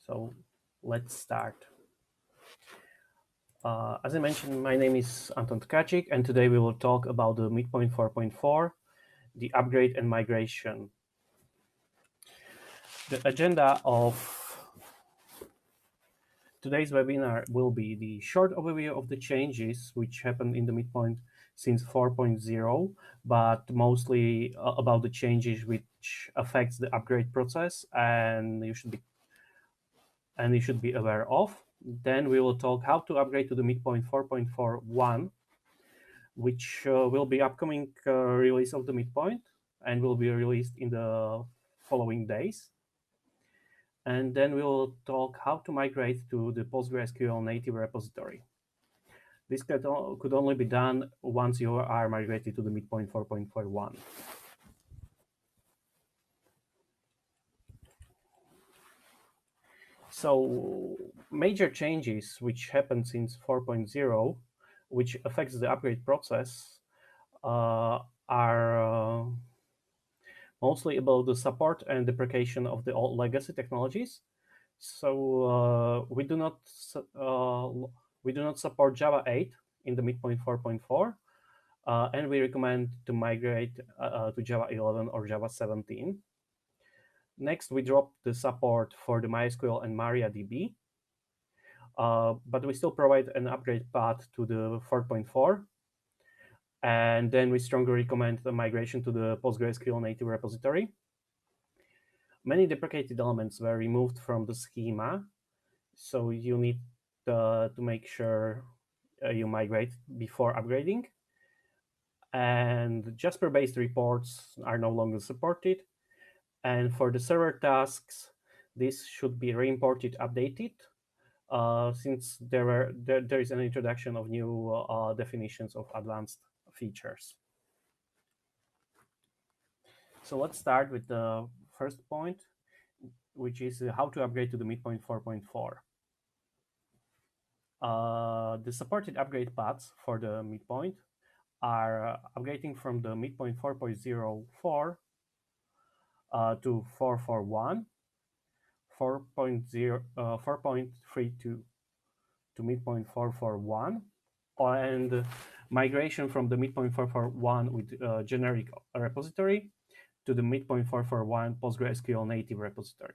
So let's start. As I mentioned, my name is Anton Tkacik, and today we will talk about the MidPoint 4.4, the upgrade and migration. The agenda of today's webinar will be the short overview of the changes which happened in the MidPoint since 4.0, but mostly about the changes which affects the upgrade process and you should be aware of. Then we will talk how to upgrade to the MidPoint 4.41, which will be upcoming release of the MidPoint and will be released in the following days. And then we will talk how to migrate to the PostgreSQL native repository. This could only be done once you are migrated to the MidPoint 4.41. So major changes which happened since 4.0, which affects the upgrade process, are mostly about the support and deprecation of the old legacy technologies. So we do not support Java 8 in the MidPoint 4.4, and we recommend to migrate to Java 11 or Java 17. Next, we dropped the support for the MySQL and MariaDB, but we still provide an upgrade path to the 4.4. And then we strongly recommend the migration to the PostgreSQL native repository. Many deprecated elements were removed from the schema, so you need to make sure you migrate before upgrading. And Jasper-based reports are no longer supported. And for the server tasks, this should be re-imported, updated, since there is an introduction of new definitions of advanced features. So let's start with the first point, which is how to upgrade to the MidPoint 4.4. The supported upgrade paths for the MidPoint are upgrading from the MidPoint 4.04 to 4.41, 4.32 to MidPoint 4.41, and migration from the MidPoint 4.41 with generic repository to the MidPoint 4.41 PostgreSQL native repository.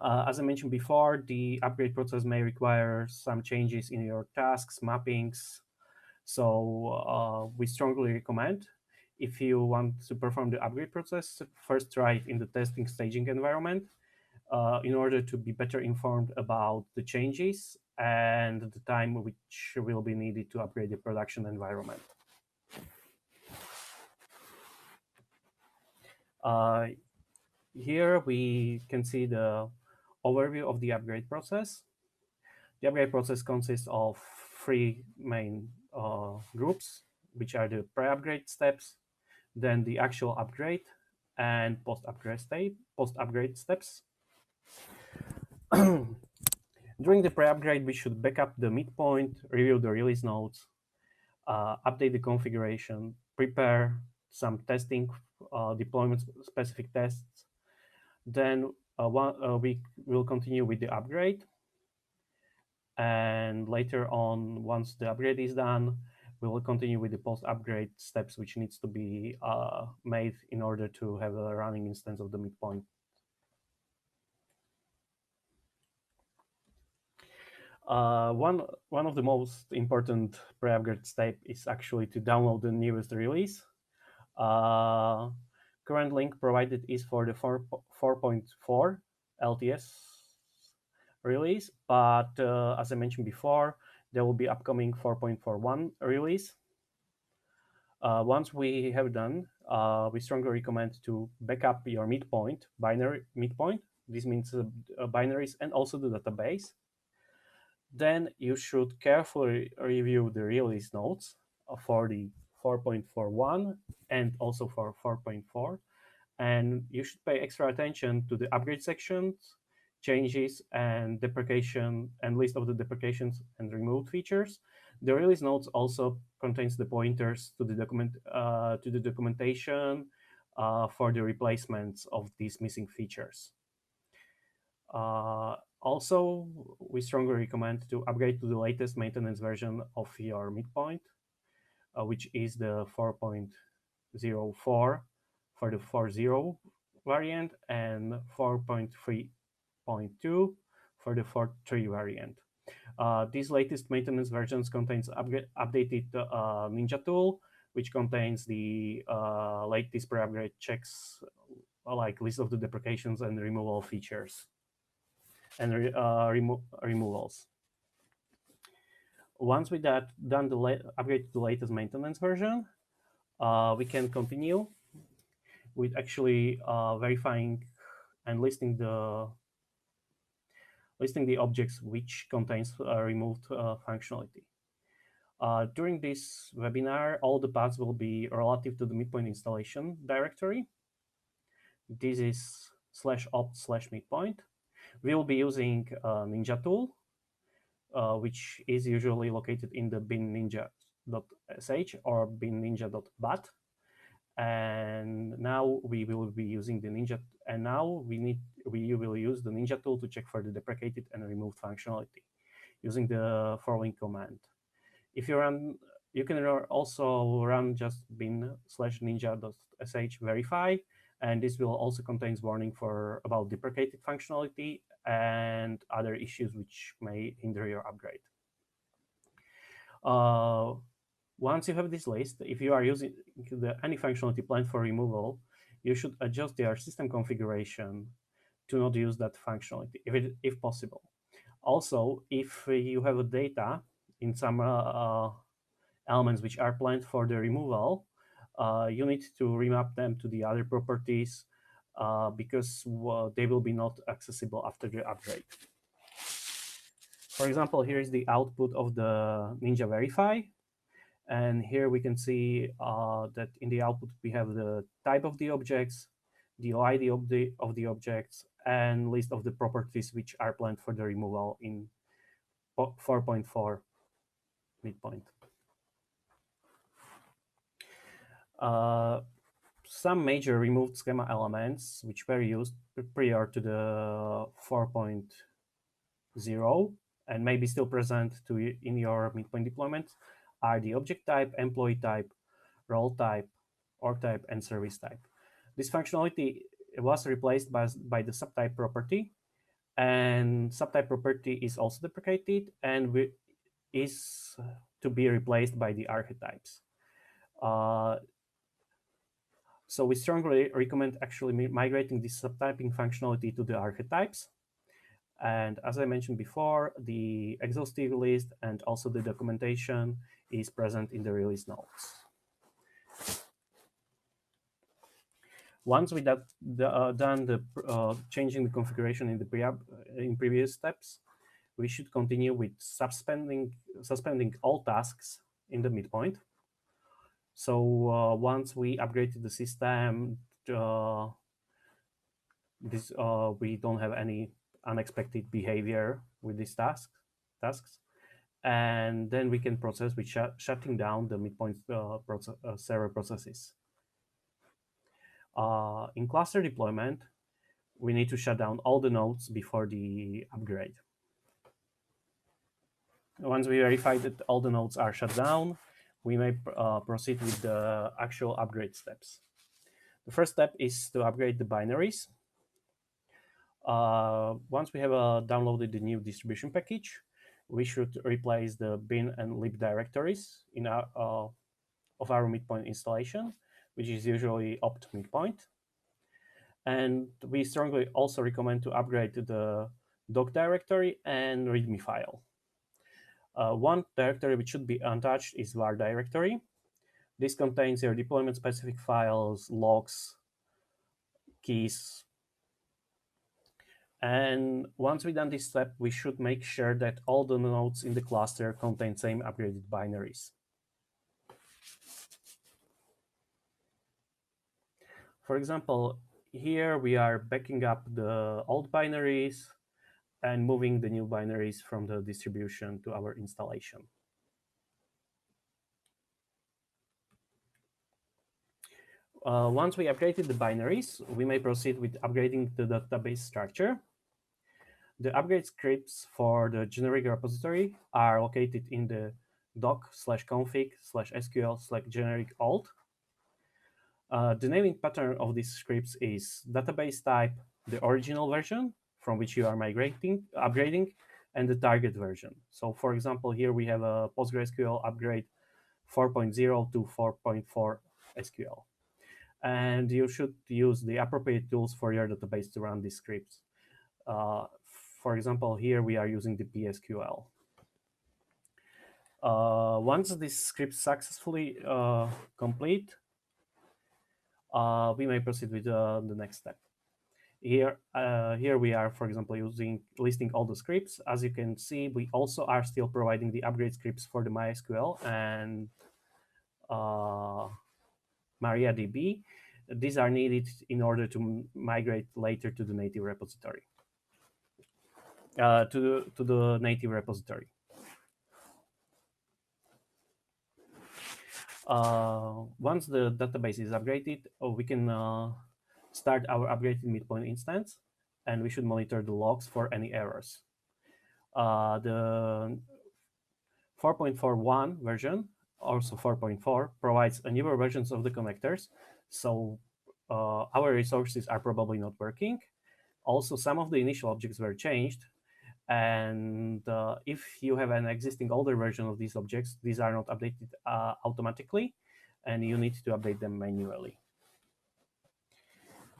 As I mentioned before, the upgrade process may require some changes in your tasks, mappings. So we strongly recommend, if you want to perform the upgrade process, first try it in the testing staging environment in order to be better informed about the changes and the time which will be needed to upgrade the production environment. Here we can see the overview of the upgrade process. The upgrade process consists of three main groups, which are the pre-upgrade steps, then the actual upgrade, and post-upgrade steps. During the pre-upgrade, we should back up the MidPoint, review the release notes, update the configuration, prepare some testing, deployment-specific tests. Then we will continue with the upgrade. And later on, once the upgrade is done, we will continue with the post-upgrade steps, which needs to be made in order to have a running instance of the MidPoint. One of the most important pre-upgrade step is actually to download the newest release. Current link provided is for the 4.4 LTS release, but as I mentioned before, there will be upcoming 4.41 release. Once we have done, we strongly recommend to back up your binary MidPoint. This means binaries and also the database. Then you should carefully review the release notes for the 4.41 and also for 4.4. And you should pay extra attention to the upgrade sections, changes, and deprecation, and list of the deprecations and removed features. The release notes also contains the pointers to the documentation for the replacements of these missing features. Also, we strongly recommend to upgrade to the latest maintenance version of your MidPoint, which is the 4.04 for the 4.0 variant and 4.3.2 for the 4.3 variant. These latest maintenance versions contains updated Ninja tool, which contains the latest pre-upgrade checks, like list of the deprecations and removal features and removals. Once we done the upgrade to the latest maintenance version, we can continue with actually verifying and listing the objects which contains removed functionality. During this webinar, all the paths will be relative to the MidPoint installation directory. This is /opt/MidPoint. We will be using Ninja tool, which is usually located in the binninja.sh or binninja.bat. And now we will be using the Ninja, and now we will use the Ninja tool to check for the deprecated and removed functionality using the following command. If you run, you can also run just bin/ninja.sh verify, and this will also contains warning for about deprecated functionality and other issues which may hinder your upgrade. Once you have this list, if you are using any functionality planned for removal, you should adjust your system configuration to not use that functionality if possible. Also, if you have a data in some elements which are planned for the removal, you need to remap them to the other properties because they will be not accessible after the upgrade. For example, here is the output of the Ninja Verify. And here we can see that in the output we have the type of the objects, the ID of the objects, and list of the properties which are planned for the removal in 4.4 MidPoint. Some major removed schema elements which were used prior to the 4.0 and may be still present in your MidPoint deployment are the object type, employee type, role type, org type, and service type. This functionality was replaced by the subtype property, and subtype property is also deprecated and is to be replaced by the archetypes. So we strongly recommend actually migrating this subtyping functionality to the archetypes. And as I mentioned before, the exhaustive list and also the documentation is present in the release notes. Once we done the changing the configuration in the in previous steps, we should continue with suspending all tasks in the MidPoint. So once we upgraded the system, we don't have any unexpected behavior with these tasks, and then we can process with shutting down the MidPoint server processes. In cluster deployment, we need to shut down all the nodes before the upgrade. Once we verify that all the nodes are shut down, we may proceed with the actual upgrade steps. The first step is to upgrade the binaries. Once we have downloaded the new distribution package, we should replace the bin and lib directories in of our MidPoint installation, which is usually opt MidPoint. And we strongly also recommend to upgrade to the doc directory and README file. One directory which should be untouched is var directory. This contains your deployment-specific files, logs, keys. And once we've done this step, we should make sure that all the nodes in the cluster contain same upgraded binaries. For example, here we are backing up the old binaries and moving the new binaries from the distribution to our installation. Once we upgraded the binaries, we may proceed with upgrading the database structure. The upgrade scripts for the generic repository are located in the doc/config/sql/generic alt. The naming pattern of these scripts is database type, the original version from which you are upgrading, and the target version. So for example, here we have a PostgreSQL upgrade 4.0 to 4.4 SQL. And you should use the appropriate tools for your database to run these scripts. For example, here we are using the PSQL. Once this script successfully complete, we may proceed with the next step. Here we are, for example, listing all the scripts. As you can see, we also are still providing the upgrade scripts for the MySQL and MariaDB. These are needed in order to migrate later to the native repository. To the native repository. Once the database is upgraded, we can start our upgraded MidPoint instance, and we should monitor the logs for any errors. The 4.41 version, also 4.4, provides newer versions of the connectors, so our resources are probably not working. Also, some of the initial objects were changed, and if you have an existing older version of these objects, these are not updated automatically, and you need to update them manually.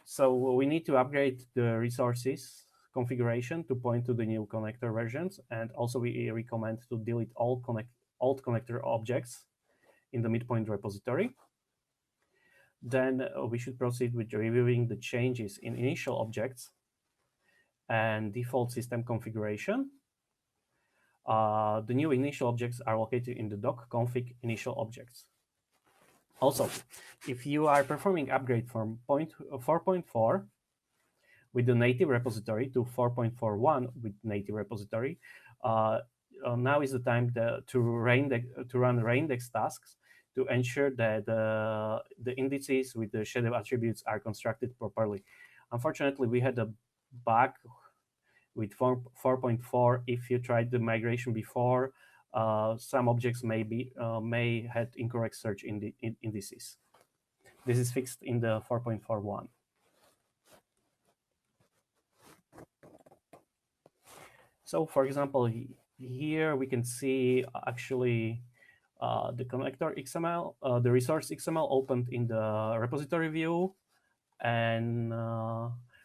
So we need to upgrade the resources configuration to point to the new connector versions, and also we recommend to delete all alt connector objects in the MidPoint repository. Then we should proceed with reviewing the changes in initial objects and default system configuration. The new initial objects are located in the doc config initial objects. Also, if you are performing upgrade from 4.4 with the native repository to 4.41 with native repository, now is the time to run reindex tasks to ensure that the indices with the shadow attributes are constructed properly. Unfortunately, we had a bug with 4.4. If you tried the migration before, some objects may had incorrect search indices. This is fixed in the 4.41. So, for example, here we can see actually the connector XML, the resource XML opened in the repository view, and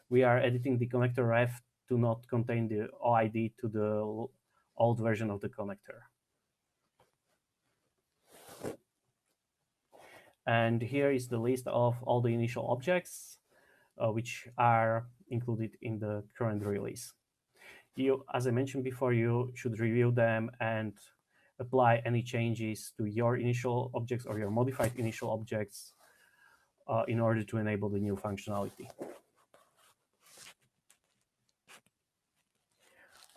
we are editing the connector ref to not contain the OID to the old version of the connector. And here is the list of all the initial objects which are included in the current release. As I mentioned before, you should review them and apply any changes to your initial objects or your modified initial objects in order to enable the new functionality.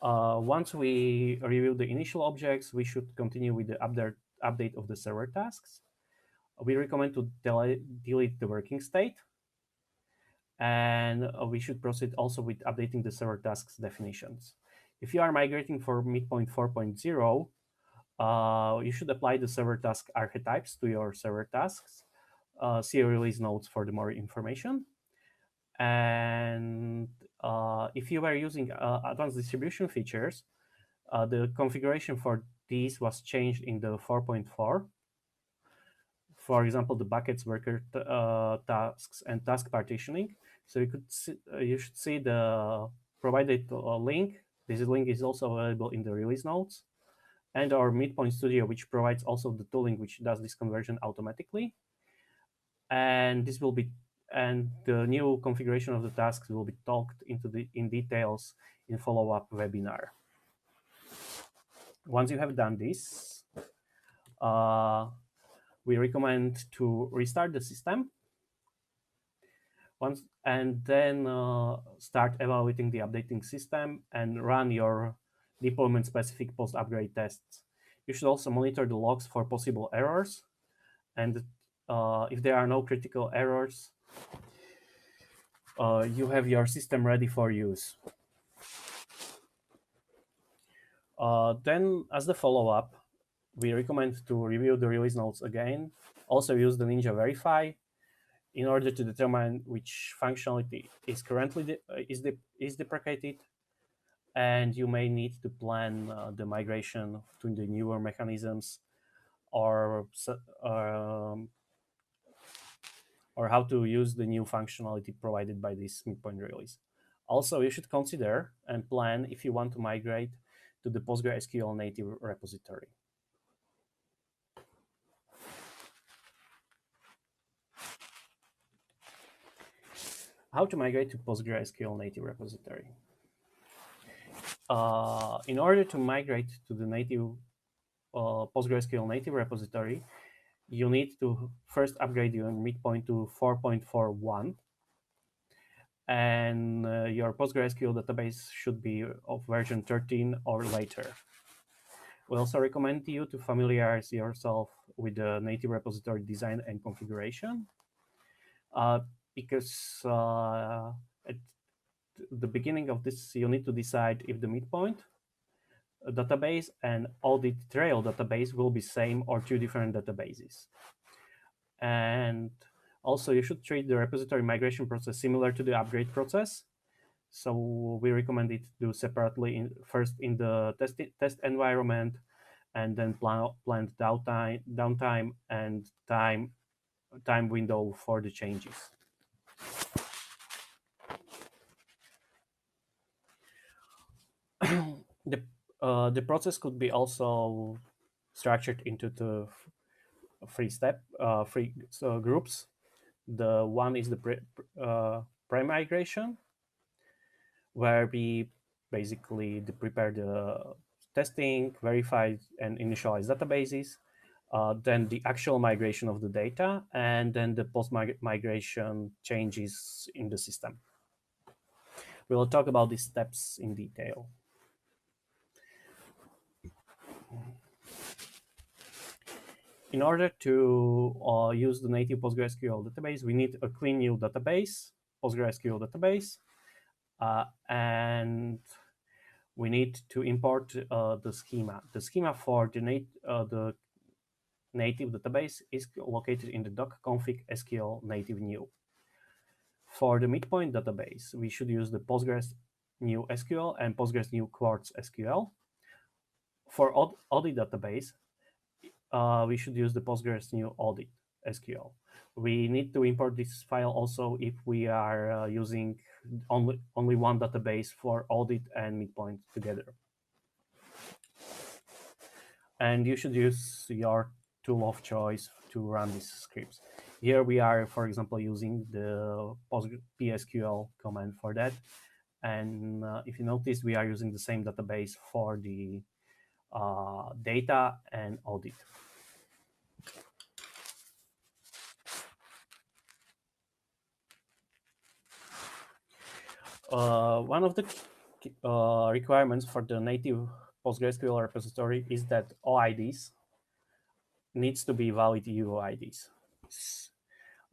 Once we review the initial objects, we should continue with the update of the server tasks. We recommend to delete the working state, and we should proceed also with updating the server tasks definitions. If you are migrating for MidPoint 4.0, you should apply the server task archetypes to your server tasks. See release notes for the more information. And if you were using advanced distribution features, the configuration for these was changed in the 4.4. For example, the buckets, worker tasks, and task partitioning. So you should see the provided link. This link is also available in the release notes, and our MidPoint Studio, which provides also the tooling which does this conversion automatically. And this will be, and the new configuration of the tasks will be talked in details in follow-up webinar. Once you have done this, we recommend to restart the system and then start evaluating the updating system and run your deployment-specific post-upgrade tests. You should also monitor the logs for possible errors, and if there are no critical errors, you have your system ready for use. Then, as the follow-up, we recommend to review the release notes again. Also use the Ninja Verify in order to determine which functionality is currently is deprecated, and you may need to plan the migration to the newer mechanisms or or how to use the new functionality provided by this MidPoint release. Also, you should consider and plan if you want to migrate to the PostgreSQL native repository. How to migrate to PostgreSQL native repository? In order to migrate to the native PostgreSQL native repository, you need to first upgrade your MidPoint to 4.41, and your PostgreSQL database should be of version 13 or later. We also recommend you to familiarize yourself with the native repository design and configuration, because at the beginning of this, you need to decide if the MidPoint database and Audit trail database will be same or two different databases. And also, you should treat the repository migration process similar to the upgrade process. So we recommend it to do separately, first in the test environment, and then plan downtime and time window for the changes. The process could be also structured into the three groups. The one is the pre-migration, where we basically prepare the testing, verify and initialize databases, then the actual migration of the data, and then the post-migration changes in the system. We will talk about these steps in detail. In order to use the native PostgreSQL database, we need a clean new database, PostgreSQL database, and we need to import the schema. The schema for the native database is located in the doc-config SQL native new. For the MidPoint database, we should use the Postgres new SQL and Postgres new Quartz SQL. For Audit database, we should use the Postgres new Audit SQL. We need to import this file also if we are using only one database for Audit and MidPoint together. And you should use your tool of choice to run these scripts. Here we are, for example, using the PSQL command for that. And if you notice, we are using the same database for the data and Audit. One of the requirements for the native PostgreSQL repository is that OIDs needs to be valid UIDs.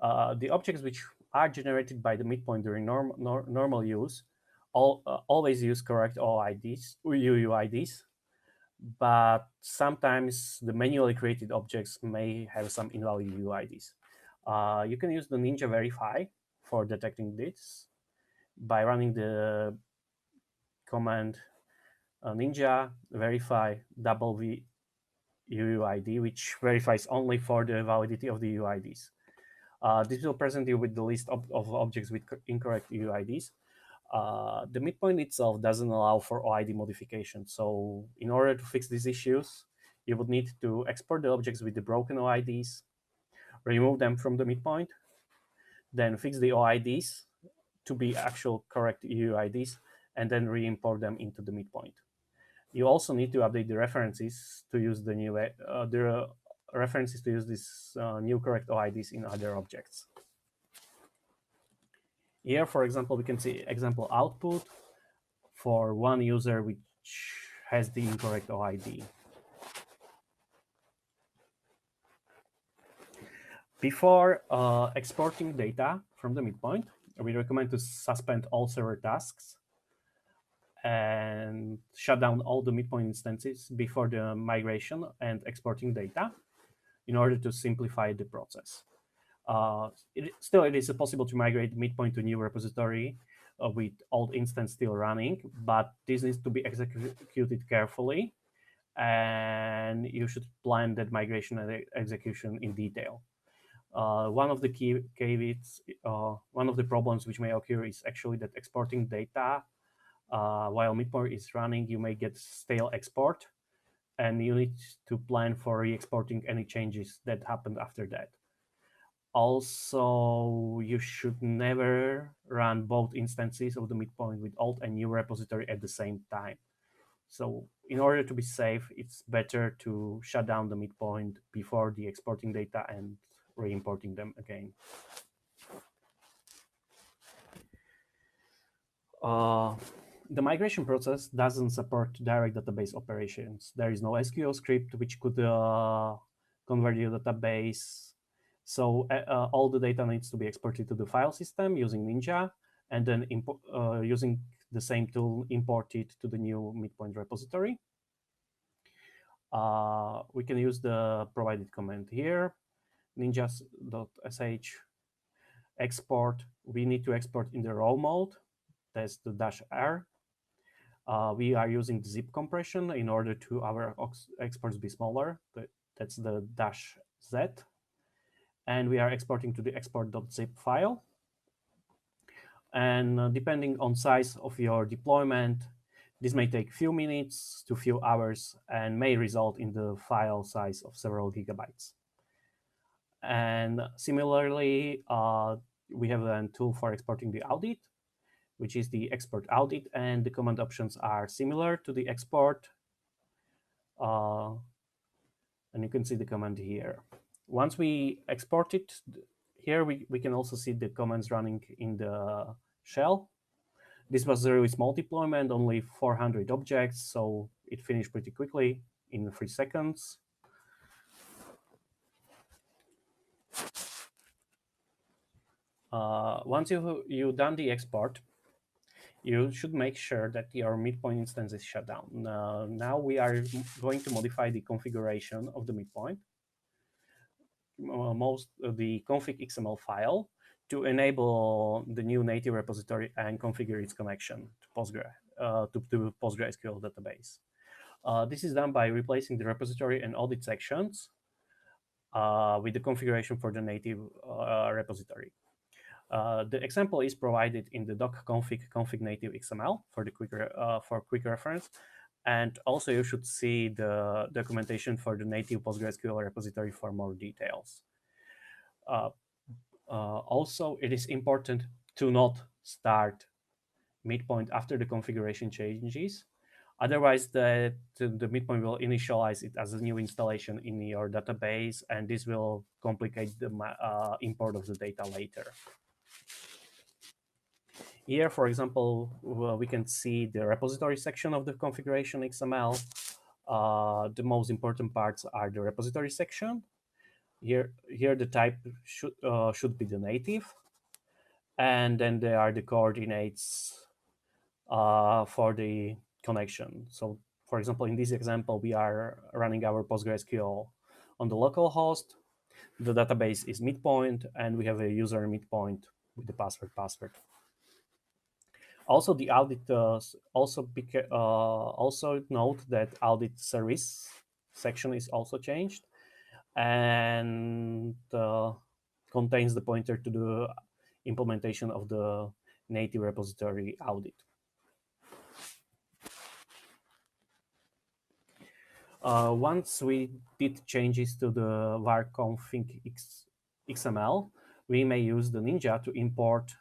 The objects which are generated by the MidPoint during normal use always use correct OIDs, UUIDs, but sometimes the manually created objects may have some invalid UIDs. You can use the Ninja Verify for detecting this by running the command Ninja Verify V UUID, which verifies only for the validity of the UIDs. This will present you with the list of objects with incorrect UIDs. The MidPoint itself doesn't allow for OID modification. So in order to fix these issues, you would need to export the objects with the broken OIDs, remove them from the MidPoint, then fix the OIDs to be actual correct UIDs, and then re-import them into the MidPoint. You also need to update the references to use the new references to use this new correct OIDs in other objects. Here, for example, we can see example output for one user which has the incorrect OID. Before exporting data from the MidPoint, we recommend to suspend all server tasks and shut down all the MidPoint instances before the migration and exporting data in order to simplify the process. It is possible to migrate MidPoint to new repository with old instance still running, but this needs to be executed carefully, and you should plan that migration and execution in detail. One of the key caveats, one of the problems which may occur is actually that exporting data while MidPoint is running, you may get stale export, and you need to plan for re-exporting any changes that happened after that. Also, you should never run both instances of the MidPoint with old and new repository at the same time. So in order to be safe, it's better to shut down the MidPoint before the exporting data and re-importing them again. The migration process doesn't support direct database operations. There is no SQL script which could convert your database. So all the data needs to be exported to the file system using Ninja, and then using the same tool, import it to the new MidPoint repository. We can use the provided command here, ninjas.sh export. We need to export in the raw mode. That's the -r. We are using the zip compression in order to our exports be smaller. That's the -z. And we are exporting to the export.zip file. And depending on size of your deployment, this may take few minutes to few hours and may result in the file size of several gigabytes. And similarly, we have a tool for exporting the audit, which is the export audit, and the command options are similar to the export. And you can see the command here. Once we export it, here we can also see the commands running in the shell. This was a really small deployment, only 400 objects, so it finished pretty quickly in 3 seconds. Once you've done the export, you should make sure that your MidPoint instance is shut down. Now we are going to modify the configuration of the MidPoint, the config XML file, to enable the new native repository and configure its connection to PostgreSQL database. This is done by replacing the repository and audit sections with the configuration for the native repository. The example is provided in the doc.config native XML for quick reference, and also you should see the documentation for the native PostgreSQL repository for more details. Also, it is important to not start MidPoint after the configuration changes. Otherwise, the MidPoint will initialize it as a new installation in your database, and this will complicate the import of the data later. Here, for example, we can see the repository section of the configuration XML. The most important parts are the repository section. Here the type should be the native, and then there are the coordinates for the connection. So, for example, in this example, we are running our PostgreSQL on the local host. The database is MidPoint, and we have a user MidPoint with the password. Also, the audit also note that audit service section is also changed, and contains the pointer to the implementation of the native repository audit. Once we did changes to the var config XML, we may use the Ninja to import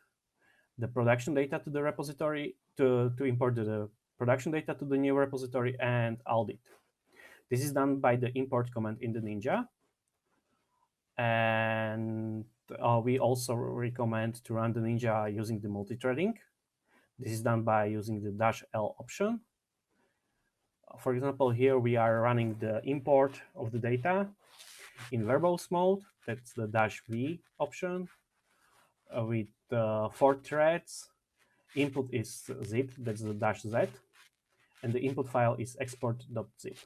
the production data to the repository, to import the production data to the new repository and audit. This is done by the import command in the Ninja. And we also recommend to run the Ninja using the multi-threading. This is done by using the -L option. For example, here we are running the import of the data in verbose mode. That's the -V option with 4 threads. Input is zip, that's the -Z. and the input file is export.zip.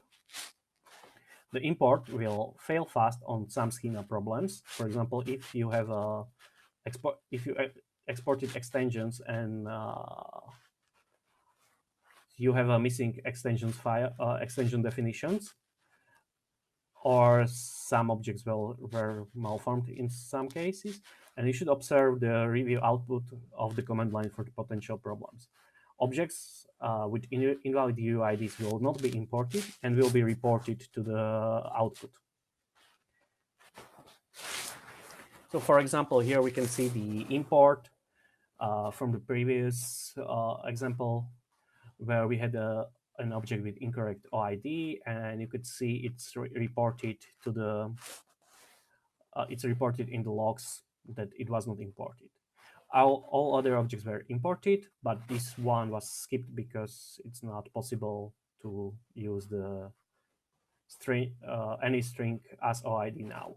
The import will fail fast on some schema problems. For example, if you have exported extensions and you have a missing extensions file, extension definitions, or some objects were malformed in some cases, and you should observe the review output of the command line for the potential problems. Objects with invalid UIDs will not be imported and will be reported to the output. So for example, here we can see the import from the previous example where we had an object with incorrect OID, and you could see it's reported to the it's reported in the logs that it was not imported. All other objects were imported, but this one was skipped because it's not possible to use the string any string as OID now.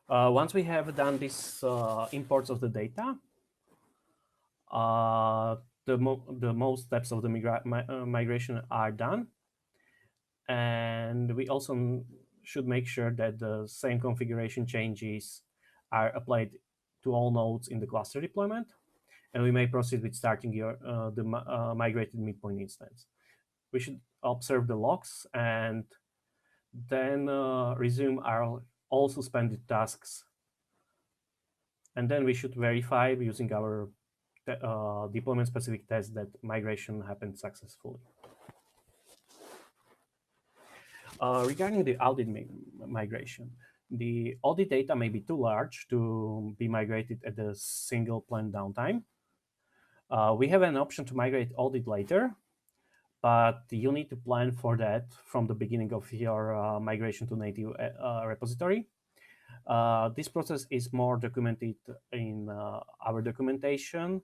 Once we have done this imports of the data, the most steps of the migration are done, and we also should make sure that the same configuration changes are applied to all nodes in the cluster deployment, and we may proceed with starting the migrated MidPoint instance. We should observe the logs and then resume our all suspended tasks, and then we should verify using our deployment-specific test that migration happened successfully. Regarding the audit migration, the audit data may be too large to be migrated at a single planned downtime. We have an option to migrate audit later, but you need to plan for that from the beginning of your migration to native repository. This process is more documented in our documentation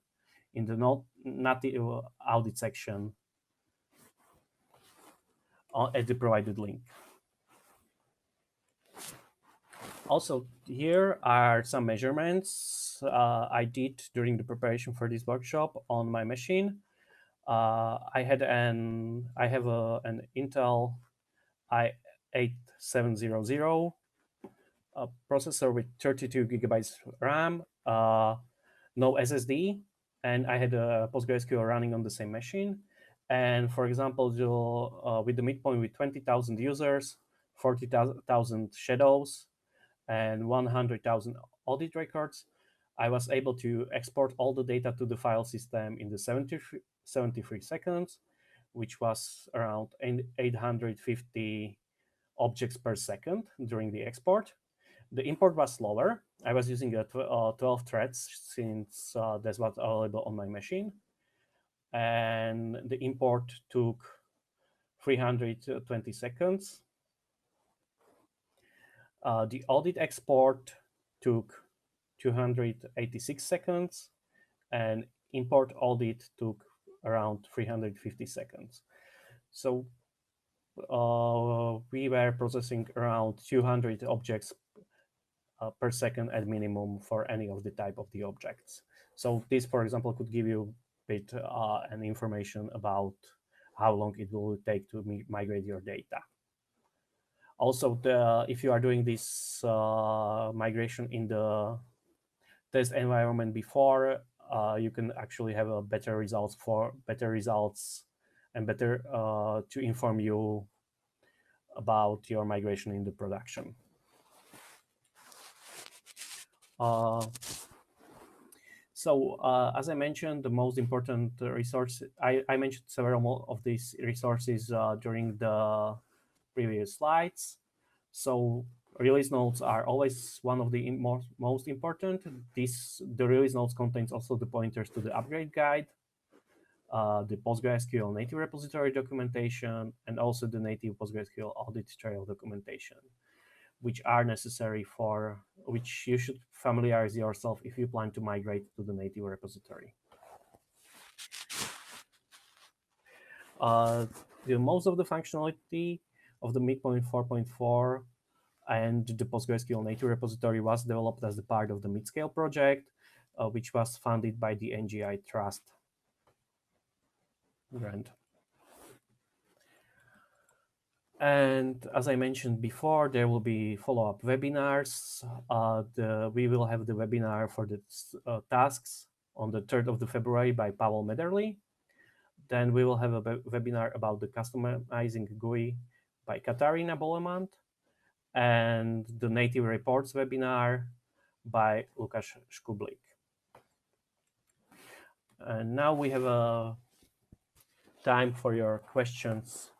in the native audit section at the provided link. Also, here are some measurements I did during the preparation for this workshop on my machine. I have an Intel i8700 processor with 32 gigabytes RAM, no SSD, and I had a PostgreSQL running on the same machine. And for example, with the MidPoint with 20,000 users, 40,000 shadows, and 100,000 audit records, I was able to export all the data to the file system in the 73 seconds, which was around 850 objects per second during the export. The import was slower. I was using 12 threads since that's what's available on my machine. And the import took 320 seconds. The audit export took 286 seconds, and import audit took around 350 seconds. So we were processing around 200 objects per second at minimum for any of the type of the objects. So this, for example, could give you a bit an information about how long it will take to migrate your data. Also, if you are doing this migration in the test environment before, you can actually have a better results and better to inform you about your migration in the production. As I mentioned, the most important resource, I mentioned several of these resources during the previous slides. So release notes are always one of the most important. The release notes contains also the pointers to the upgrade guide, the PostgreSQL native repository documentation, and also the native PostgreSQL audit trail documentation, which are necessary which you should familiarize yourself if you plan to migrate to the native repository. Most of the functionality of the MidPoint 4.4 and the PostgreSQL native repository was developed as a part of the MidScale project, which was funded by the NGI Trust. Grand. And as I mentioned before, there will be follow-up webinars. We will have the webinar for the tasks on the 3rd of February by Pavel Mederli. Then we will have a webinar about the customizing GUI by Katarina Bolemant, and the native reports webinar by Lukáš Škublik. And now we have a time for your questions